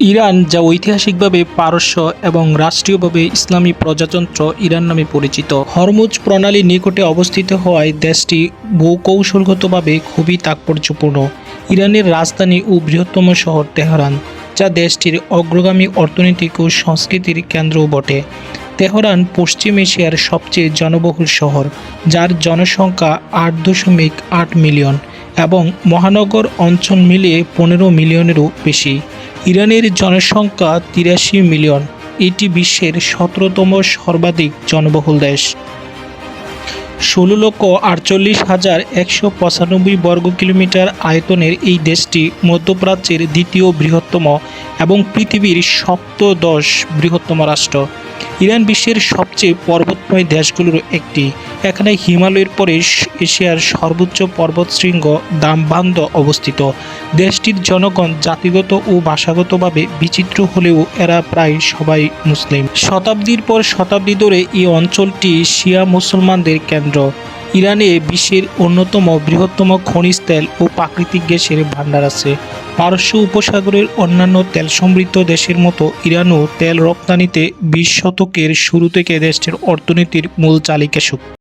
Iran, যা ঐতিহাসিকভাবে পারস্য এবং রাষ্ট্রীয়ভাবে ইসলামী প্রজাতন্ত্র ইরান নামে পরিচিত, হরমুজ প্রণালীর নিকটে অবস্থিত হওয়ায় দেশটি ভূকৌশলগতভাবে খুবই তাৎপর্যপূর্ণ। ইরানের রাজধানী ও বৃহত্তম শহর তেহরান, যা দেশটির অগ্রগামী অর্থনৈতিক ও সংস্কৃতির কেন্দ্রও বটে। তেহরান পশ্চিম এশিয়ার সবচেয়ে জনবহুল শহর, যার জনসংখ্যা 8.8 মিলিয়ন এবং মহানগর অঞ্চল মিলিয়ে 15 মিলিয়নেরও বেশি। ইরানের জনসংখ্যা 83 মিলিয়ন। এটি বিশ্বের 17তম সর্বাধিক জনবহুল দেশ। 16,48,195 বর্গ কিলোমিটার আয়তনের এই দেশটি মধ্যপ্রাচ্যের দ্বিতীয় বৃহত্তম এবং পৃথিবীর সপ্তদশ বৃহত্তম রাষ্ট্র। ইরান বিশ্বের সবচেয়ে পর্বতময় দেশগুলোর একটি। এখানে হিমালয়ের পরে এশিয়ার সর্বোচ্চ পর্বতশৃঙ্গ দামবান্দ অবস্থিত। দেশটির জনগণ জাতিগত ও ভাষাগতভাবে বিচিত্র হলেও এরা প্রায় সবাই মুসলিম। শতাব্দীর পর শতাব্দী ধরে এই অঞ্চলটি শিয়া মুসলমানদের কেন্দ্র। ইরানে বিশ্বের অন্যতম বৃহত্তম খনিজ তেল ও প্রাকৃতিক গ্যাসের ভাণ্ডার আছে। পারস্য উপসাগরের অন্যান্য তেল সমৃদ্ধ দেশের মতো ইরানও তেল রপ্তানিতে 20 শতকের শুরু থেকে দেশটির অর্থনীতির মূল চালিকা শক্তি।